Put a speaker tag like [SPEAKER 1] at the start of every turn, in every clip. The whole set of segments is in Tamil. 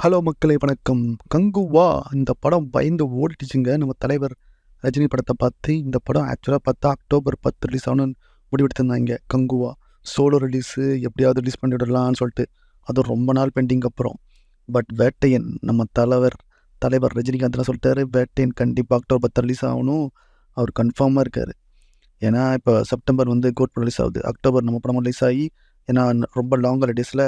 [SPEAKER 1] ஹலோ மக்களே வணக்கம். கங்குவா இந்த படம் பயந்து ஓடிட்டுச்சுங்க. நம்ம தலைவர் ரஜினி படத்தை பார்த்து இந்த படம் ஆக்சுவலாக பார்த்தா அக்டோபர் 10 ரிலீஸ் ஆகணும்னு முடிவெடுத்திருந்தாங்க. கங்குவா சோலோ ரிலீஸு எப்படியாவது ரிலீஸ் பண்ணிவிடலான்னு சொல்லிட்டு அது ரொம்ப நாள் பெண்டிங் அப்புறம். பட் வேட்டையன் நம்ம தலைவர் ரஜினிகாந்த்லாம் சொல்லிட்டாரு, வேட்டையன் கண்டிப்பாக அக்டோபர் 10 ரிலீஸ் ஆகணும். அவர் கன்ஃபார்மாக இருக்கார். ஏன்னா இப்போ செப்டம்பர் கோட் படம் ரிலீஸ் ஆகுது, அக்டோபர் நம்ம படம் ரிலீஸ் ஆகி, ஏன்னா ரொம்ப லாங் ஹாலிடேஸில்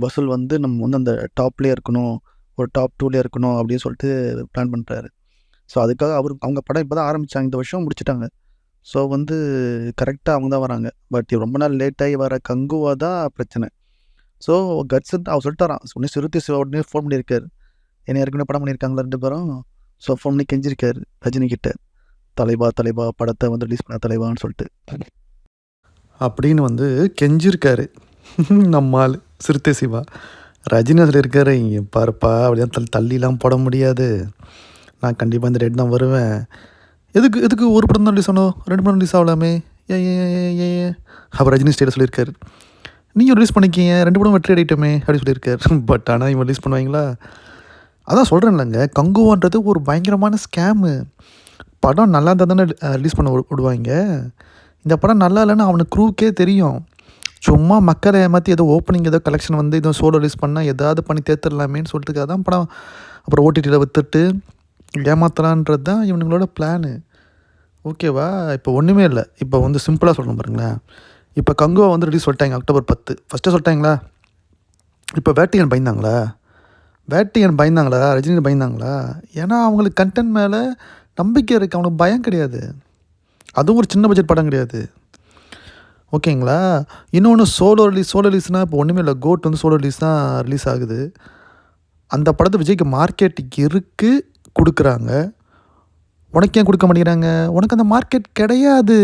[SPEAKER 1] வசூல் நம்ம அந்த டாப்லேயே இருக்கணும், ஒரு டாப் 2லேயே இருக்கணும் அப்படின்னு சொல்லிட்டு பிளான் பண்ணுறாரு. ஸோ அதுக்காக அவங்க படம் இப்போ தான் ஆரம்பித்தாங்க, இந்த வருஷம் முடிச்சுட்டாங்க. ஸோ கரெக்டாக அவங்க தான் வராங்க. பட் ரொம்ப நாள் லேட்டாகி வர கங்குவா தான் பிரச்சனை. ஸோ கட்ஸ் அவர் சொல்லிட்டாரான், சிறுத்தை சிவா உடனே ஃபோன் பண்ணியிருக்காரு. என்னை ஏற்கனவே படம் பண்ணியிருக்காங்களா 2 பேரும். ஸோ ஃபோன் பண்ணி கெஞ்சிருக்காரு ரஜினிகிட்ட, தலைவா படத்தை ரிலீஸ் பண்ண தலைவான்னு சொல்லிட்டு அப்படின்னு கெஞ்சிருக்காரு நம்ம ஆள் சிறுத்தை சிவா. ரஜினி அதில் இருக்காரு, இங்கே பாருப்பா அப்படியே தள்ளிலாம் போட முடியாது, நான் கண்டிப்பாக இந்த டேட் தான் வருவேன். எதுக்கு ஒரு படம் தான் ரிலீஸ் ஆகணும், 2 படம் ரிலீஸ் ஆகலாமே, ஏன் அவர் ரஜினி ஸ்டேட்டஸ் சொல்லியிருக்காரு, நீங்கள் ரிலீஸ் பண்ணிக்கிங்க, 2 படம் வெற்றி அடிட்டோமே அப்படின்னு சொல்லியிருக்காரு. பட் ஆனால் இவன் ரிலீஸ் பண்ணுவாங்களா? அதான் சொல்கிறேன் இல்லைங்க, கங்குவான்றது ஒரு பயங்கரமான ஸ்கேமு. படம் நல்லா இருந்தால் தானே ரிலீஸ் பண்ண விடுவாங்க. இந்த படம் நல்லா இல்லைன்னு அவனுக்கு க்ரூக்கே தெரியும். சும்மா மக்களை ஏமாற்றி ஏதோ ஓப்பனிங் ஏதோ கலெக்ஷன் ஏதோ சோலோ ரிலீஸ் பண்ணால் எதாவது பண்ணி தேர்த்துடலாமேன்னு சொல்லிட்டு தான் படம் அப்புறம் ஓடிடியில் விற்றுட்டு ஏமாத்தலான்றது தான் இவனுங்களோட பிளானு. ஓகேவா? இப்போ ஒன்றுமே இல்லை. இப்போ சிம்பிளாக சொல்லணும் பாருங்களேன். இப்போ கங்குவா ரிலீஸ் சொல்லிட்டாங்க அக்டோபர் 10 ஃபஸ்ட்டே சொல்லிட்டாங்களா? இப்போ வேட்டையன் பயந்தாங்களா? ரஜினி பயந்தாங்களா? ஏன்னா அவங்களுக்கு கண்டென்ட் மேலே நம்பிக்கை இருக்குது, அவனுக்கு பயம் கிடையாது. அதுவும் ஒரு சின்ன பட்ஜெட் படம் கிடையாது. ஓகேங்களா? இன்னொன்று சோலோ ரிலீஸ்னால் இப்போ ஒன்றுமே இல்லை, கோட் சோலோ ரிலீஸ் தான் ரிலீஸ் ஆகுது. அந்த படத்தை விஜய்க்கு மார்க்கெட் இருக்குது, கொடுக்குறாங்க. உனக்கு ஏன் கொடுக்க மாட்டேங்கிறாங்க? உனக்கு அந்த மார்க்கெட் கிடையாது,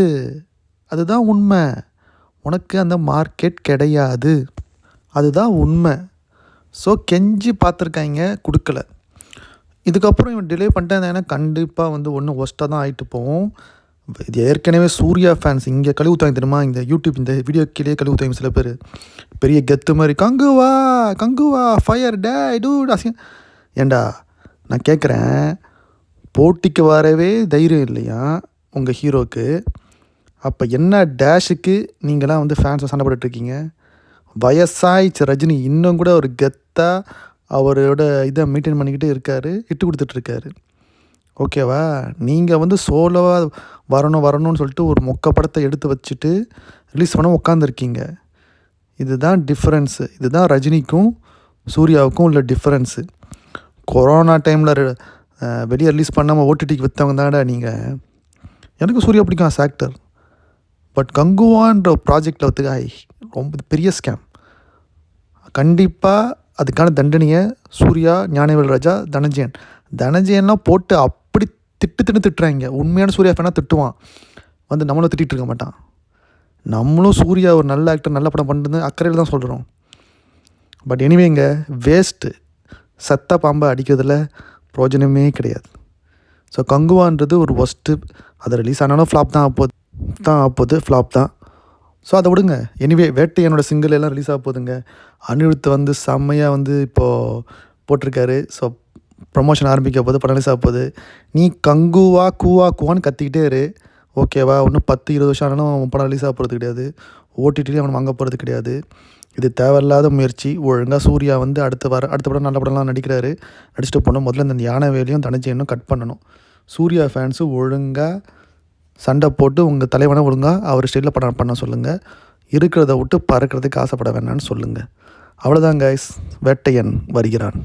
[SPEAKER 1] அதுதான் உண்மை. உனக்கு அந்த மார்க்கெட் கிடையாது, அதுதான் உண்மை. ஸோ கெஞ்சி பார்த்துருக்காங்க, கொடுக்கல. இதுக்கப்புறம் இவன் டிலே பண்ணிட்டேன், கண்டிப்பாக ஒன்று ஒஸ்ட்டாக தான் ஆகிட்டு போவோம். இது ஏற்கனவே சூர்யா ஃபேன்ஸ் இங்கே கழுவுத்தாங்க தெரியுமா, இந்த யூடியூப் இந்த வீடியோ கீழே கழுவுத்தாங்க சில பேர், பெரிய கெத்து மாதிரி கங்குவா ஃபயர் டே டூட் அசிங்க. ஏண்டா நான் கேட்குறேன், போட்டிக்கு வரவே தைரியம் இல்லையா உங்கள் ஹீரோக்கு? அப்போ என்ன டேஷுக்கு நீங்களாம் ஃபேன்ஸை சண்டை போட்டுட்ருக்கீங்க? வயசாயிடுச்சு ரஜினி, இன்னும் கூட ஒரு கெத்தாக அவரோட இதை மெயின்டைன் பண்ணிக்கிட்டு இருக்கார், இட்டு கொடுத்துட்ருக்காரு. ஓகேவா? நீங்கள் சோலோவாக வரணும்னு சொல்லிட்டு ஒரு மொக்க படத்தை எடுத்து வச்சுட்டு ரிலீஸ் பண்ண உட்காந்துருக்கீங்க. இதுதான் டிஃப்ரென்ஸு. இதுதான் ரஜினிக்கும் சூர்யாவுக்கும் உள்ள டிஃப்ரென்ஸு. கொரோனா டைமில் வெளியே ரிலீஸ் பண்ணாமல் ஓடிடிக்கு விற்றவங்க தானடா நீங்கள். எனக்கு சூர்யா பிடிக்கும் ஆஸ் ஆக்டர். பட் கங்குவான்ற ப்ராஜெக்டில் ரொம்ப பெரிய ஸ்கேம். கண்டிப்பாக அதுக்கான தண்டனையை சூர்யா, ஞானவேல் ராஜா, தனஞ்சயன்லாம் போட்டு அப்படி திட்டுறாங்க. உண்மையான சூர்யா ஃபேனாக திட்டுவான், நம்மளும் திட்டிகிட்டு இருக்க மாட்டான். நம்மளும் சூர்யா ஒரு நல்ல ஆக்டர், நல்ல படம் பண்ணுறது அக்கறையில் தான் சொல்கிறோம். பட் எனிவேங்க, வேஸ்ட்டு. சத்த பாம்பை அடிக்கிறதுல பிரோஜனமே கிடையாது. ஸோ கங்குவான்றது ஒரு ஒஸ்ட்டு. அது ரிலீஸ் ஆனாலும் ஃப்ளாப் தான் ஃப்ளாப் தான். ஸோ அதை விடுங்க. எனிவே வேட்டையனோட சிங்கிள் எல்லாம் ரிலீஸ் ஆக போகுதுங்க. அனிருத் செம்மையாக இப்போது போட்டிருக்காரு. ஸோ ப்ரொமோஷன் ஆரம்பிக்க போது, படம் ரிலீஸ் ஆக போகுது. நீ கூவான்னு கத்திக்கிட்டே இரு. ஓகேவா? இன்னும் 10-20 வருஷம் ஆனாலும் படம் ரிலீஸ் ஆக போகிறது கிடையாது, ஓடிடிலையும் அவனை வாங்க போகிறது கிடையாது. இது தேவையில்லாத முயற்சி. ஒழுங்காக சூர்யா அடுத்த படம் நல்ல படம்லாம் நடிச்சுட்டு போகணும். முதல்ல இந்த ஞானவேலையும் தனஞ்சயனும் கட் பண்ணணும். சூர்யா ஃபேன்ஸு ஒழுங்காக சண்டை போட்டு உங்கள் தலைவனை ஒழுங்காக அவர் ஸ்டைலில் படம் பண்ண சொல்லுங்கள். இருக்கிறத விட்டு பறக்கிறதுக்கு ஆசைப்பட வேணான்னு சொல்லுங்கள். அவ்வளோதான் கைஸ். வேட்டையன் வருகிறான்.